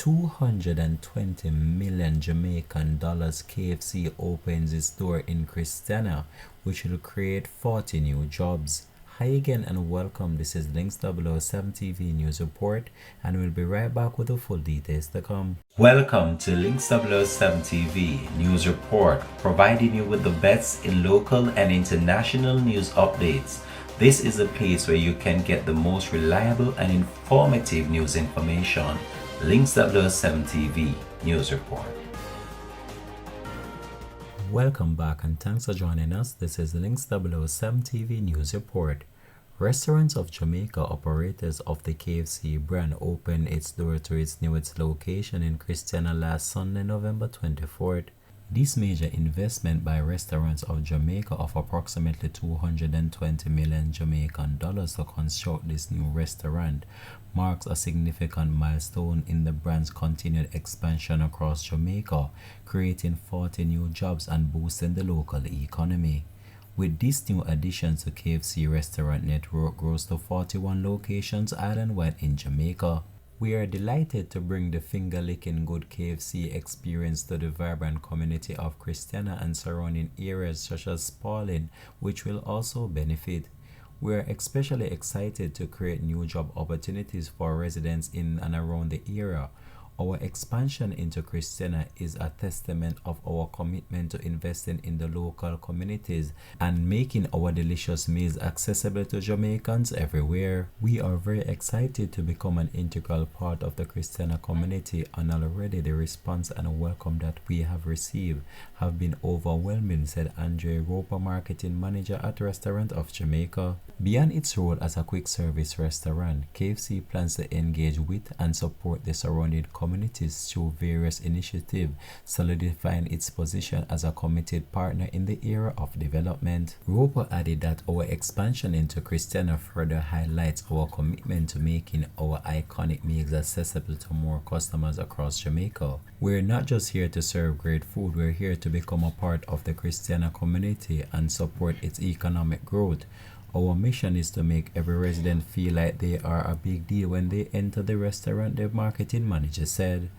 220 million Jamaican dollars KFC opens its door in Christiana, which will create 40 new jobs. Hi again and welcome. This is Links 007 TV News Report, and we'll be right back with the full details to come. Welcome to Links 007 TV News Report, providing you with the best in local and international news updates. This is a place where you can get the most reliable and informative news information. Links 007 TV News Report. Welcome back and thanks for joining us. This is Links 007 TV News Report. Restaurants of Jamaica, operators of the KFC brand, opened its door to its newest location in Christiana last Sunday, November 24th. This major investment by Restaurants of Jamaica of approximately 220 million Jamaican dollars to construct this new restaurant marks a significant milestone in the brand's continued expansion across Jamaica, creating 40 new jobs and boosting the local economy. With these new additions, the KFC restaurant network grows to 41 locations island-wide in Jamaica. We are delighted to bring the finger-licking good KFC experience to the vibrant community of Christiana and surrounding areas such as Spalding, which will also benefit. We are especially excited to create new job opportunities for residents in and around the area. Our expansion into Christiana is a testament of our commitment to investing in the local communities and making our delicious meals accessible to Jamaicans everywhere. We are very excited to become an integral part of the Christiana community, and already the response and welcome that we have received have been overwhelming, said Andre Roper, marketing manager at Restaurant of Jamaica. Beyond its role as a quick service restaurant, KFC plans to engage with and support the surrounding communities through various initiatives, solidifying its position as a committed partner in the era of development. Roper added that our expansion into Christiana further highlights our commitment to making our iconic meals accessible to more customers across Jamaica. We're not just here to serve great food, we're here to become a part of the Christiana community and support its economic growth. Our mission is to make every resident feel like they are a big deal when they enter the restaurant, the marketing manager said.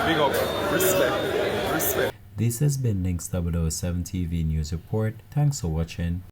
Big up. Respect. This has been Links 007 TV News Report. Thanks for watching.